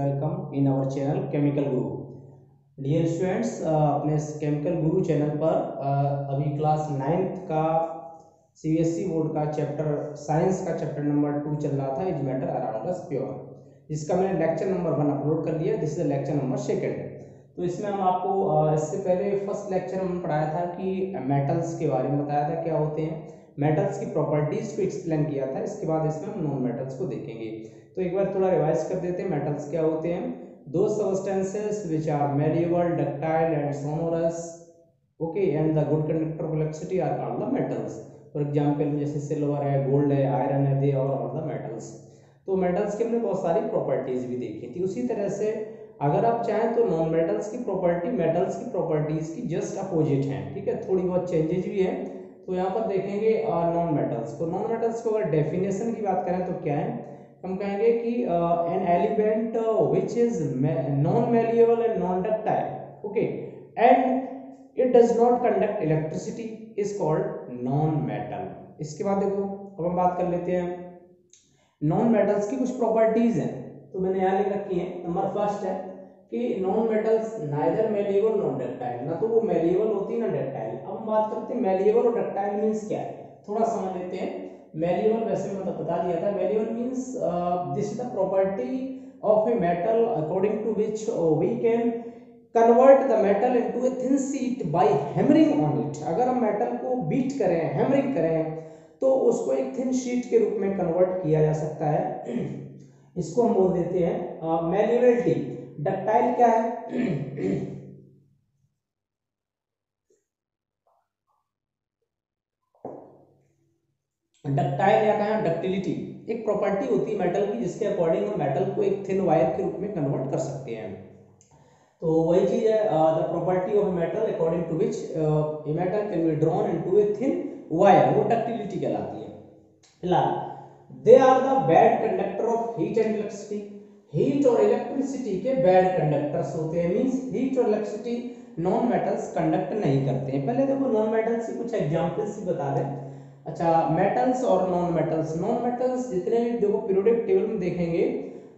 welcome in our channel Chemical Guru. Dear students, अपने chemical गुरु channel पर अभी class 9th का सीबीएसई बोर्ड का चैप्टर साइंस का चैप्टर नंबर 2 चल रहा था, is matter around us pure, जिसका मैंने लेक्चर नंबर 1 अपलोड कर लिया। This is lecture number 2। तो इसमें हम आपको इससे पहले फर्स्ट लेक्चर हमने पढ़ाया था कि मेटल्स के बारे में बताया था क्या होते हैं, मेटल्स की प्रॉपर्टीज को एक्सप्लेन किया था। इसके बाद इसमें हम नॉन मेटल्स को देखेंगे। तो एक बार थोड़ा रिवाइज कर देते हैं। मेटल्स क्या होते हैं? दो substances which are malleable, ductile and sonorous, okay, and the good conductor of electricity are called the metals. For example जैसे सिल्वर है, गोल्ड है, आयरन है, they are all the metals. तो मेटल्स की हमने बहुत सारी प्रॉपर्टीज भी देखी थी। उसी तरह से अगर आप चाहें तो नॉन मेटल्स की प्रॉपर्टी मेटल्स की प्रॉपर्टीज की जस्ट अपोजिट है, ठीक है, थोड़ी बहुत चेंजेस भी है। तो यहाँ पर देखेंगे नॉन मेटल्स को। नॉन मेटल्स को अगर डेफिनेशन की बात करें तो क्या है, हम कहेंगे कि an element which is non malleable and non ductile, okay, and it does not conduct electricity is called non metal. इसके बाद देखो, अब हम बात कर लेते हैं नॉन मेटल्स की कुछ प्रॉपर्टीज हैं। तो मैंने यहाँ लिख रखी है। नंबर फर्स्ट है कि non metals neither malleable not ductile, ना तो वो मैलिएबल होती है ना डक्टाइल। अब हम बात करते हैं मैलिएबल और डक्टाइल मींस क्या है, थोड़ा समझ लेते हैं। मैलिएबल वैसे मतलब बता दिया था। Malleable means this is the property of a metal according to which we can convert the metal into a thin sheet by hammering on it. अगर हम मेटल को बीट करें, हैमरिंग करें, तो उसको एक थिन शीट के रूप में कन्वर्ट किया जा सकता है। इसको हम बोल देते हैं मैल्लेबिलिटी। डक्टाइल क्या है? डक्टाइल या कहें डक्टिलिटी, एक प्रॉपर्टी होती है मेटल की जिसके अकॉर्डिंग हम मेटल को एक थिन वायर के रूप में कन्वर्ट कर सकते हैं। तो वही चीज है the property of metal according to which a metal can be drawn into a thin wire, वो डक्टिलिटी कहलाती है। फिलहाल they are the bad conductor of heat and electricity. Heat और इलेक्ट्रिसिटी के बैड कंडक्टर्स होते हैं, मींस हीट और electricity non metals conduct नहीं करते हैं। पहले देखो नॉन मेटल्स की कुछ एग्जांपल्स ही बता दें। अच्छा, मेटल्स और नॉन मेटल्स। नॉन मेटल्स जितने भी देखो पीरियोडिक टेबल में देखेंगे,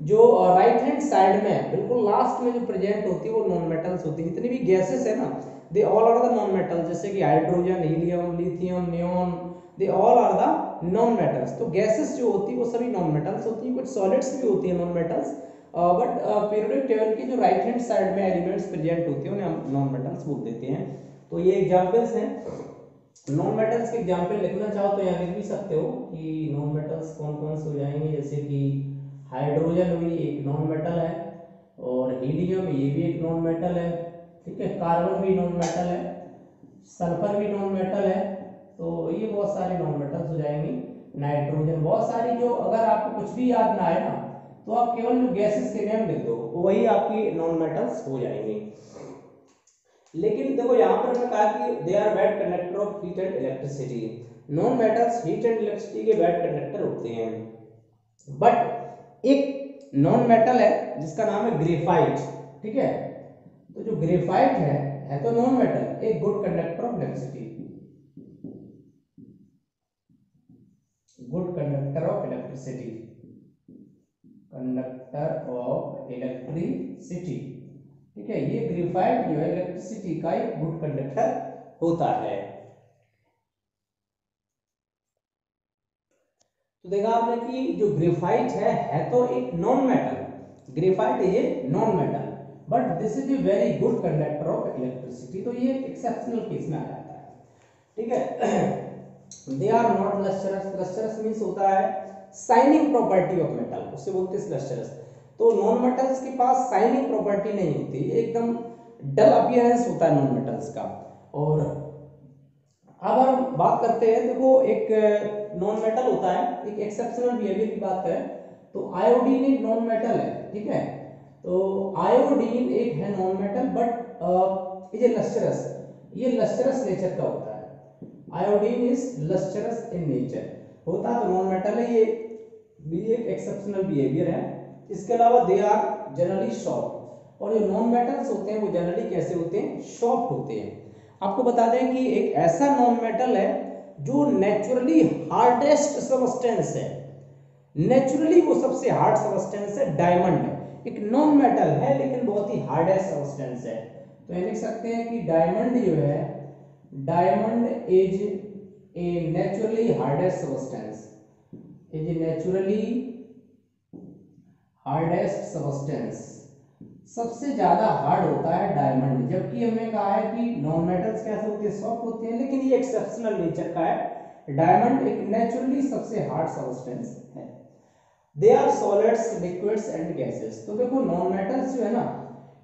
जो राइट हैंड साइड में बिल्कुल लास्ट में जो प्रेजेंट होती है वो नॉन मेटल्स होती है। जितनी भी गैसेस है ना, they all are the non metals. जैसे कि hydrogen, helium, lithium, neon, they all are the non metals. तो गैसेस जो होती है वो सभी नॉन मेटल्स होती है। कुछ सॉलिड्स भी होती है non metals, but periodic table की जो राइट हैंड साइड में एलिमेंट्स प्रेजेंट होते हैं उन्हें हम नॉन मेटल्स बोल देते हैं। तो ये एग्जांपल्स हैं। नॉन मेटल्स के एग्जांपल लिखना चाहो तो यहाँ लिख भी सकते हो कि नॉन मेटल्स कौन कौन से हो जाएंगे। जैसे कि हाइड्रोजन भी एक नॉन मेटल है, और हीलियम ये भी एक नॉन मेटल है, ठीक है, कार्बन भी नॉन मेटल है, सल्फर भी नॉन मेटल है। तो ये बहुत सारे नॉन मेटल्स हो जाएंगे। नाइट्रोजन, बहुत सारी, जो अगर आपको कुछ भी याद ना आए ना तो आप केवल जो गैसेस के नेम लिख दो, वही आपकी नॉन मेटल्स हो जाएंगे। लेकिन देखो यहाँ पर मैं कहा कि they are bad conductor of heat and electricity. Non metals heat and electricity के बैड कंडक्टर होते हैं। बट एक नॉन मेटल है जिसका नाम है ग्रेफाइट, ठीक है। तो जो ग्रेफाइट है तो नॉन मेटल, एक good conductor of electricity, good conductor of electricity, conductor of electricity, ठीक है। ये ग्रेफाइट जो है इलेक्ट्रिसिटी का एक गुड कंडक्टर होता है। तो देखा आपने कि जो ग्रेफाइट है तो एक non metal. Graphite is a non metal, but this is a very good conductor of electricity. तो ये एक्सेप्शनल केस में आ जाता है, ठीक है। They are not lustrous. Lustrous means होता है शाइनिंग प्रॉपर्टी ऑफ मेटल, उससे बोलते हैं लस्टरस। तो नॉन मेटल्स के पास शाइनिंग प्रॉपर्टी नहीं होती, एकदम डल अपीयरेंस होता है नॉन मेटल्स का। और अब हम बात करते हैं, देखो एक नॉन मेटल होता है, एक एक्सेप्शनल बिहेवियर की बात करें तो आयोडीन एक नॉन मेटल है, ठीक है। तो आयोडीन एक है non metal, but is a lustrous. ये लस्टरस नेचर का होता है। Iodine is lustrous in nature, होता तो नॉन मेटल है। ये भी एक एक्सेप्शनल बिहेवियर है। इसके अलावा दे आर जनरली सॉफ्ट, और जो नॉन मेटल्स होते हैं वो जनरली कैसे होते हैं, सॉफ्ट होते हैं। आपको बता दें कि एक ऐसा नॉन मेटल है जो नेचुरली हार्डेस्ट सबस्टेंस है, नेचुरली वो सबसे हार्ड सबस्टेंस है, डायमंड है। एक नॉन मेटल है लेकिन बहुत ही हार्डेस्ट सब्सटेंस है। तो ये लिख सकते हैं कि डायमंड जो है, diamond is a naturally hardest substance, is a naturally hardest substance. सबसे ज्यादा हार्ड होता है डायमंड, जबकि हमने कहा है कि नॉन मेटल्स कैसे होते हैं, सॉफ्ट होते हैं, लेकिन ये एक्सेप्शनल नेचर का है। डायमंड एक नेचुरली सबसे हार्ड सब्सटेंस है। They are solids, liquids and gases. तो देखो नॉन मेटल्स जो है ना,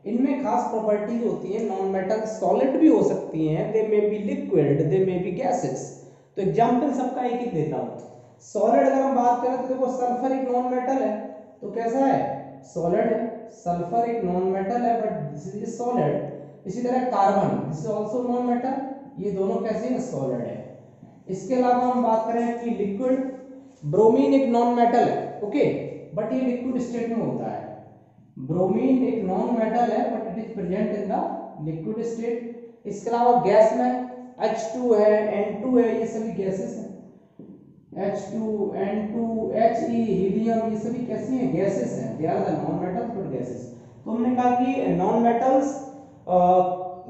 इनमें खास प्रॉपर्टीज होती है। नॉन मेटल सॉलिड भी हो सकती हैं, they may be liquid, they may be gases. तो एग्जांपल सबका एक ही देता हूं। सॉलिड अगर हम बात करें तो देखो सल्फर एक नॉन मेटल है, तो कैसा है, सॉलिड है। सल्फर एक नॉन मेटल है बट दिस इज सॉलिड। इसी तरह carbon, this is also known metal, ये दोनों कैसे हैं, सॉलिड है। इसके अलावा हम बात करें कि लिक्विड, ब्रोमीन एक नॉन मेटल है, ओके, बट ये लिक्विड स्टेट में होता है। ब्रोमीन एक नॉन मेटल है but it is present in the liquid state. इसके अलावा गैस में H2 है, N2 है, ये सभी गैसेस हैं। H2, N2, He, हीलियम, ये सभी कैसी हैं, गैसेस हैं। They are the non metals but gases. तो हमने कहा कि non metals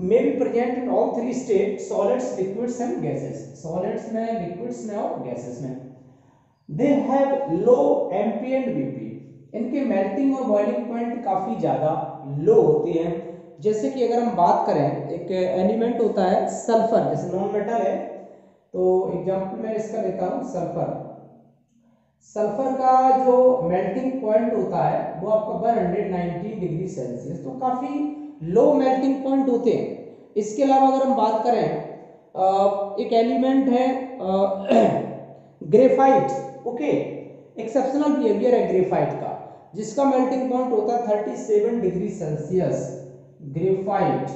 may be present in all three states, solids, liquids and gases। solids में, liquids में और gases में। they have low MP and BP। इनके मेल्टिंग और बॉइलिंग पॉइंट काफी ज्यादा लो होती हैं। जैसे कि अगर हम बात करें, एक एलिमेंट होता है सल्फर, जैसे नॉन मेटल है, तो एग्जांपल मैं इसका लेता हूं सल्फर। सल्फर का जो मेल्टिंग पॉइंट होता है वो आपका 190 डिग्री सेल्सियस, तो काफी लो मेल्टिंग पॉइंट होते हैं। इसके अलावा अगर हम बात करें, एक एलिमेंट है ग्रेफाइट, ओके, एक्सेप्शनल बिहेवियर है ग्रेफाइट का, जिसका मेल्टिंग पॉइंट होता है 37 डिग्री सेल्सियस। ग्रेफाइट,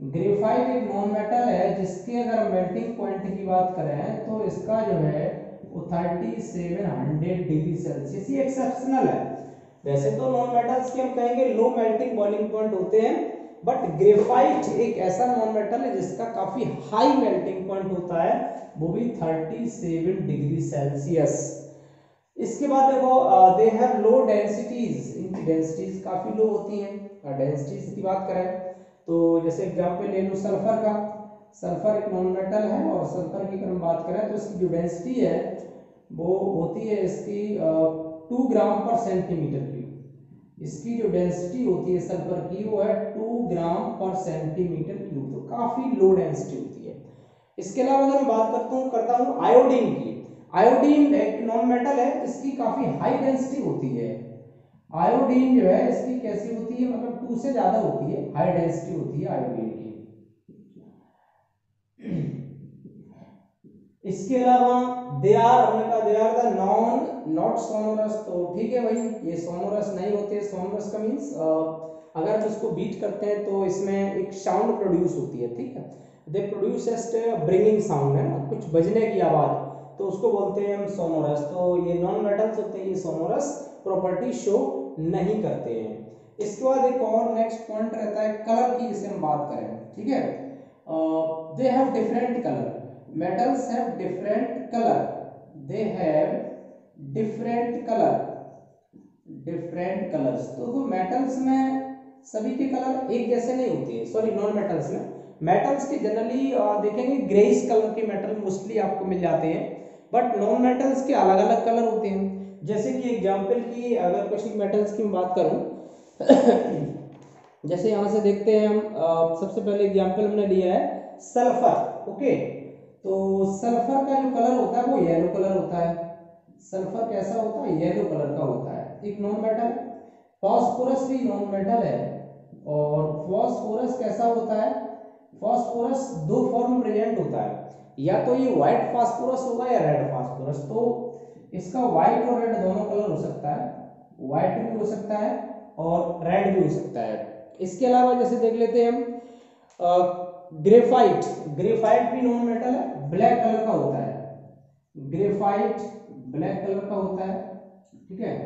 ग्रेफाइट एक नॉन मेटल है जिसके अगर मेल्टिंग पॉइंट की बात करें तो इसका जो है वो 3700 डिग्री सेल्सियस, ये एक्सेप्शनल है। वैसे तो नॉन मेटल्स के हम कहेंगे लो मेल्टिंग बॉइलिंग पॉइंट होते हैं, बट ग्रेफाइट एक ऐसा नॉन मेटल है जिसका काफी हाई मेल्टिंग पॉइंट होता है, वो भी 37 डिग्री सेल्सियस। इसके बाद देखो दे हैव लो डेंसिटीज, इनकी डेंसिटीज काफी लो होती हैं। डेंसिटीज की बात करें तो जैसे एग्जांपल ले लो सल्फर का। सल्फर एक नॉन मेटल है और सल्फर की अगर हम बात करें तो इसकी जो डेंसिटी है वो होती है इसकी 2 ग्राम पर सेंटीमीटर क्यूब। इसकी जो डेंसिटी होती है सल्फर की वो है 2 ग्राम पर सेंटीमीटर क्यूब, तो काफी लो डेंसिटी होती है। इसके अलावा अगर मैं बात करता हूँ आयोडीन की। आयोडीन एक नॉन मेटल है, इसकी काफी हाई डेंसिटी होती है। आयोडीन जो है इसकी कैसी होती है, मतलब 2 से ज्यादा होती है, हाई डेंसिटी होती है आयोडीन की। इसके अलावा दे आर, हमने कहा they are the non not sonorous, तो ठीक है भाई, ये सोनोरस नहीं होते। सोनोरस का मींस अगर हम इसको बीट करते हैं तो इसमें एक साउंड प्रोड्यूस होती है, ठीक है। They produce just bringing sound, है ना, कुछ बजने की आवाज, तो उसको बोलते हैं हम सोनोरस। तो ये नॉन मेटल्स होते हैं, ये सोनोरस प्रॉपर्टी शो नहीं करते हैं। इसके बाद एक और नेक्स्ट पॉइंट रहता है कलर की, जिसे हम बात करें, ठीक है। They have different colour, metals have different color, they have different color, different colors। तो metals में सभी के कलर एक जैसे नहीं होते हैं, सॉरी नॉन मेटल्स में। मेटल्स के जनरली देखेंगे ग्रेइश कलर के मेटल मोस्टली आपको मिल जाते हैं, बट नॉन मेटल्स के अलग अलग कलर होते हैं। जैसे कि एग्जांपल की अगर कुछ मेटल्स की बात करूं जैसे यहाँ से देखते हैं हम, सबसे पहले एग्जांपल हमने लिया है सल्फर, ओके। तो सल्फर का जो कलर होता है वो येलो कलर होता है। सल्फर कैसा होता है, येलो कलर का होता है, एक नॉन मेटल। फास्फोरस भी नॉन मेटल है, और फास्फोरस कैसा होता है, फास्फोरस 2 फॉर्म प्रेजेंट होता है, या तो ये व्हाइट फास्फोरस होगा या रेड फास्फोरस। तो इसका व्हाइट और रेड दोनों कलर हो सकता है, व्हाइट भी हो सकता है और रेड भी हो सकता है। इसके अलावा जैसे देख लेते हैं हम ग्रेफाइट, ग्रेफाइट भी नॉन मेटल है, ब्लैक कलर का होता है। ग्रेफाइट ब्लैक कलर का होता है, ठीक है।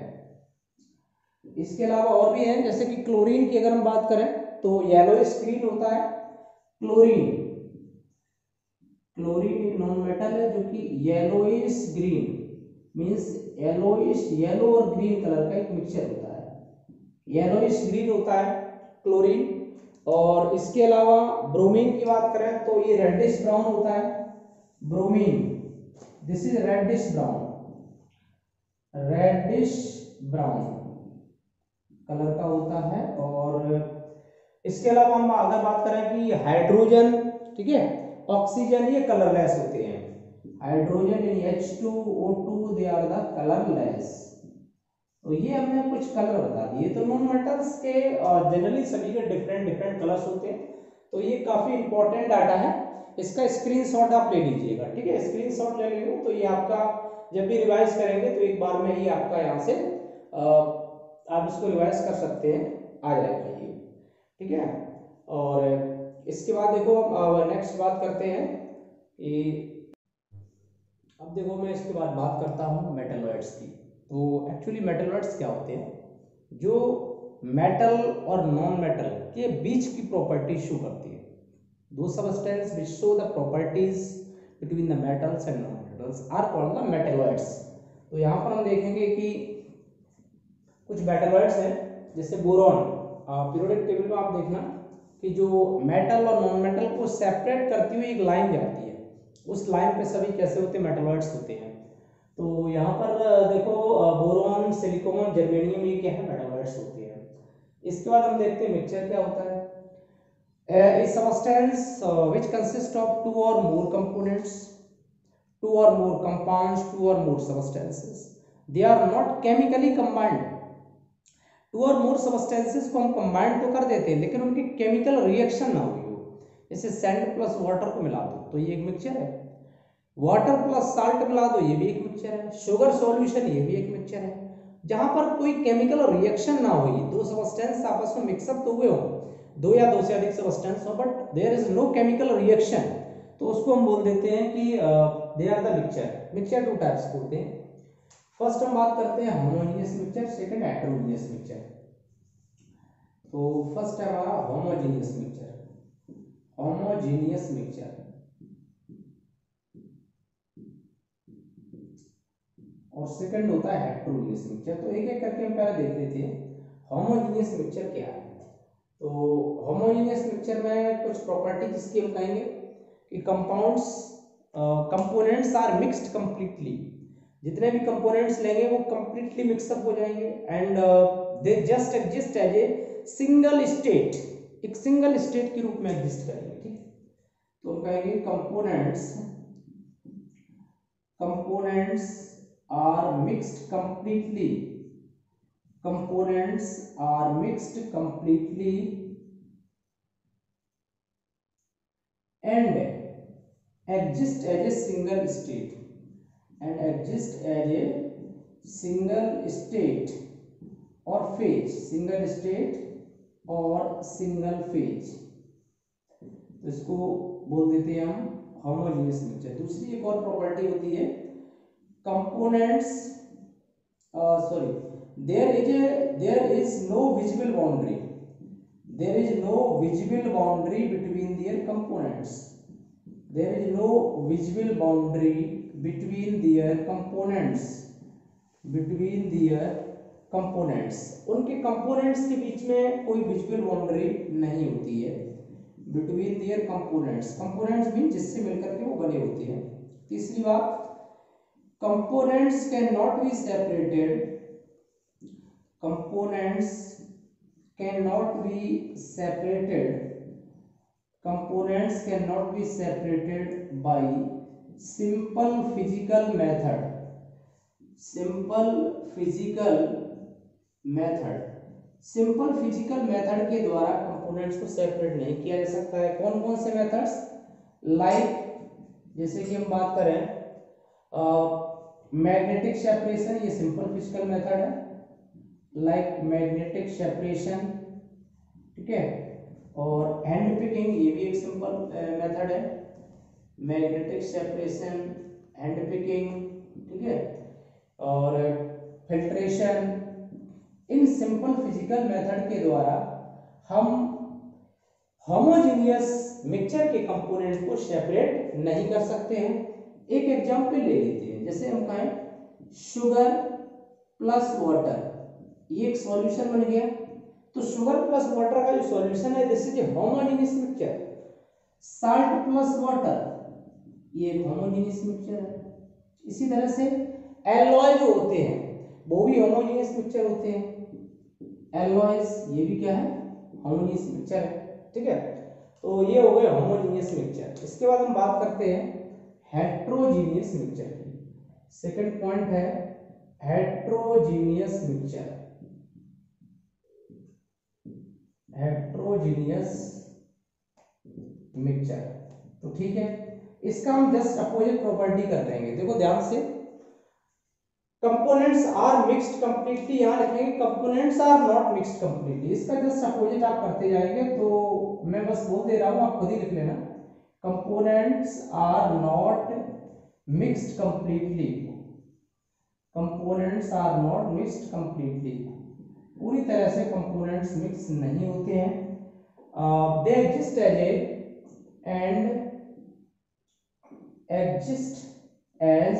इसके अलावा और भी हैं, जैसे कि क्लोरीन की अगर हम बात करें तो येलोइश ग्रीन होता है। क्लोरीन, क्लोरीन एक नॉन मेटल है जो कि yellowish green means yellowish, yellow और ग्रीन कलर का एक मिक्सचर होता है। येलोइश ग्रीन होता है क्लोरीन। और इसके अलावा ब्रोमीन की बात करें तो ये रेडिश ब्राउन होता है bromine. This is reddish brown, reddish brown colour का होता है। और इसके अलावा हम अगर बात करें कि हाइड्रोजन, ठीक है, ऑक्सीजन, ये कलरलेस होते हैं। Hydrogen in H2O2 they are the colourless. तो ये हमने कुछ कलर बता दिए। तो नॉन मेटल्स के जनरली सभी के डिफरेंट डिफरेंट कलर्स होते हैं। तो ये काफी इंपॉर्टेंट डाटा है, इसका स्क्रीनशॉट आप ले लीजिएगा, ठीक है। स्क्रीनशॉट ले लेंगे तो ये आपका जब भी रिवाइज करेंगे तो एक बार में ही आपका यहाँ से आप इसको रिवाइज कर सकते हैं, आ जाएगा ये, ठीक है। और इसके बाद देखो अब नेक्स्ट बात करते हैं कि अब देखो मैं इसके बाद बात करता हूँ मेटलॉइड्स की। तो एक्चुअली मेटलॉइड्स क्या होते हैं, जो मेटल और नॉन मेटल के बीच की प्रॉपर्टी शो करती है। दो substance which show the properties between the metals and non metals are called the metalloids. तो यहाँ पर हम देखेंगे कि कुछ मेटलॉइड्स हैं, जैसे बोरॉन। पीरियोडिक टेबल में आप देखना कि जो मेटल और नॉन मेटल को सेपरेट करती हुई एक लाइन जाती है, उस लाइन पे सभी कैसे होते हैं, मेटलॉइड्स होते हैं। तो यहाँ पर देखो बोरॉन, सिलिकॉन, जर्मेनियम, ये क्या है, मेटलॉइड्स होते हैं। इसके बाद हम देखते हैं मिक्सचर क्या होता है। A substance which consists of two or more components, two or more compounds, two or more substances, they are not chemically combined। Two or more substances को हम कंबाइंड तो कर देते हैं लेकिन उनकी केमिकल रिएक्शन ना हुई हो। जैसे सैंड प्लस वाटर को मिला दो तो ये एक मिक्सचर है, वाटर प्लस साल्ट मिला दो ये भी एक मिक्सचर है, शुगर सॉल्यूशन ये भी एक मिक्सचर है। जहां पर कोई केमिकल रिएक्शन ना हुई, दो सबस्टेंस आपस में मिक्सअप तो हुए हो, दो या दो से अधिक सबस्टेंस हो, but there is no chemical reaction, तो उसको हम बोल देते हैं कि they are the mixture. Mixture two types के होते हैं। फर्स्ट हम बात करते हैं homogeneous mixture, second heterogeneous mixture. तो फर्स्ट है हमारा होमोजेनियस मिक्सचर, होमोजेनियस मिक्सचर। और सेकंड होता है हेटेरोजेनियस मिक्सचर। तो एक एक करके हम पहले देख लेते हैं होमोजेनियस मिक्सचर क्या है। तो होमोजेनियस मिक्सचर में कुछ प्रॉपर्टी जिसकी हम कहेंगे कि compounds, components are mixed completely. जितने भी कंपोनेंट्स लेंगे वो कंप्लीटली मिक्सअप हो जाएंगे and they just exist as a single state, एक सिंगल स्टेट के रूप में एग्जिस्ट करेंगे, ठीक। तो हम कहेंगे components, components are mixed completely, components are mixed completely and exist as a single state, and exist as a single state or phase, single state और single phase। तो इसको बोल देते हैं हम होमोजेनियस मिक्सचर। दूसरी एक और प्रॉपर्टी होती है components, sorry, there is no visible boundary, there is no visible boundary between their components, there is no visible boundary between their components, between their components, उनके components के बीच में कोई visible boundary नहीं होती है। between their components, components mean जिससे मिलकर के वो बने होते हैं। तीसरी बात, components cannot be separated, components cannot be separated, components cannot be separated by simple physical method, simple physical method, simple physical method के द्वारा कंपोनेंट्स को सेपरेट नहीं किया जा सकता है। कौन कौन से मेथड्स, लाइक जैसे कि हम बात करें मैग्नेटिक सेपरेशन, ये सिंपल फिजिकल मेथड है, लाइक मैग्नेटिक सेपरेशन, ठीक है। और हैंड पिकिंग, ये भी एक सिंपल मेथड है, मैग्नेटिक सेपरेशन, हैंड पिकिंग, ठीक है। और filtration, in simple physical method के द्वारा हम होमोजेनियस मिक्सचर के कंपोनेंट को सेपरेट नहीं कर सकते हैं। एक एग्जांपल ले लेते हैं, जैसे हम कहें शुगर प्लस वाटर, ये एक सॉल्यूशन बन गया, तो शुगर प्लस वाटर का जो सॉल्यूशन है this is a homogeneous mixture. Salt plus water ये एक होमोजेनियस मिक्सचर है। इसी तरह से एलॉय जो होते हैं वो भी होमोजेनियस मिक्सचर होते हैं। एलॉयज ये भी क्या है, होमोजेनियस मिक्सचर है। ठीक है, तो ये हो गए होमोजेनियस मिक्सचर। इसके बाद हम बात करते हैं हेट्रोजीनियस मिक्सचर की। सेकंड पॉइंट है हेट्रोजीनियस मिक्सचर। हेट्रोजीनियस मिक्सचर, तो ठीक है, इसका हम जस्ट अपोजिट प्रॉपर्टी कर देंगे। देखो ध्यान से, कंपोनेंट्स आर मिक्स्ड कंप्लीटली, यहां लिखेंगे components are not mixed completely. इसका जस्ट अपोजिट आप करते जाएंगे, तो मैं बस बोल दे रहा हूं, आप खुद ही लिख लेना। Components are not mixed completely. Components are not mixed completely, पूरी तरह से कंपोनेंट्स मिक्स नहीं होते हैं। They exist as a and exist as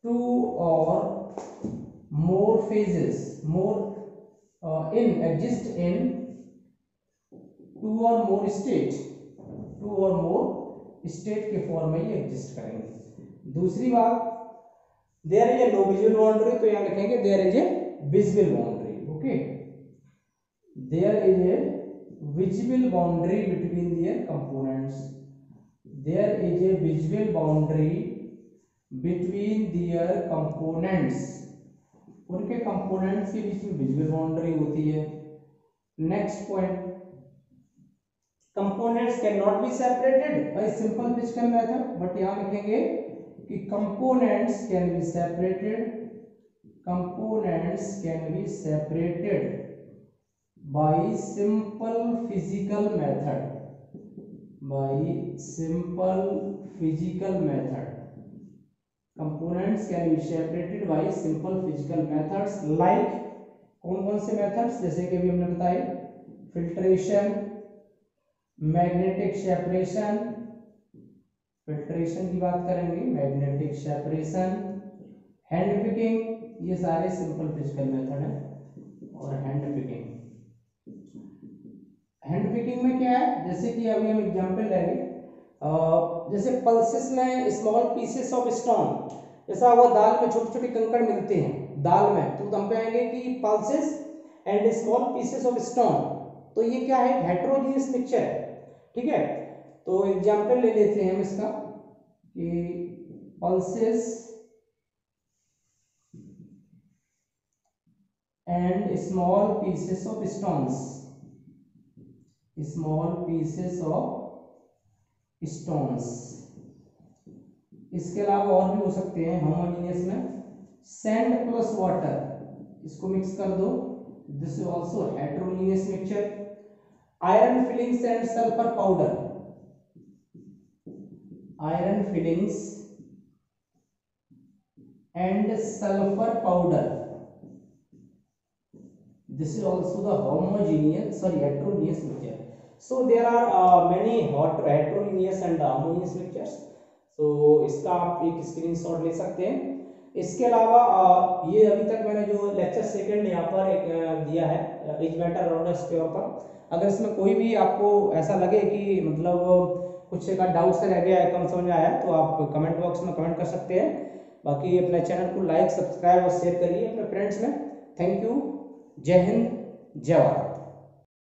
two or more phases, exist in two or more state के फॉर्म में ये एग्जिस्ट करेंगे। दूसरी बात, there is a no visual boundary, तो यहाँ लिखेंगे there is a visible boundary. Okay, there is a visible boundary between their components. There is a visible boundary between their components. उनके components के बीच में visible boundary होती है। Next point, components cannot be separated by simple physical method, but यहाँ लिखेंगे कि components can be separated. Components can be separated by simple physical method. By simple physical method, components can be separated by simple physical methods. Like कौन-कौन से methods, जैसे कि अभी हमने बताए, filtration, magnetic separation, filtration की बात करेंगे, magnetic separation, hand picking, ये सारे simple physical method हैं। और hand picking, हैंड पिकिंग में क्या है, जैसे कि अभी हम एग्जांपल लेंगे, जैसे पल्सेस में स्मॉल पीसेस ऑफ स्टोन, जैसा वो दाल में छोटे छोटे कंकड़ मिलते हैं दाल में, तो हम कहेंगे कि pulses and small pieces of stone, तो ये क्या है, हेट्रोजीनियस मिक्सचर है। ठीक है, तो एग्जांपल ले लेते हैं हम इसका कि pulses and small pieces of stones, small pieces of stones। इसके अलावा और भी हो सकते हैं होमोजेनियस में, सैंड प्लस वाटर, इसको मिक्स कर दो, this is also heterogeneous mixture. Iron filings and sulphur powder, iron filings and sulphur powder, this is also the heterogeneous mixture. So there are many heterogeneous and homogeneous mixtures. So इसका आप एक screenshot ले सकते हैं। इसके अलावा ये अभी तक मैंने जो लेक्चर सेकंड यहाँ पर एक दिया है इज बेटर रॉडर्स के ऊपर, अगर इसमें कोई भी आपको ऐसा लगे कि मतलब कुछ का डाउट से रह गया है, कम समझ में आया, तो आप कमेंट बॉक्स में कमेंट कर सकते हैं। बाकी अपने चैनल को लाइक, सब्सक्राइब और शेयर करिए अपने फ्रेंड्स में। थैंक यू, जय हिंद, जय भारत।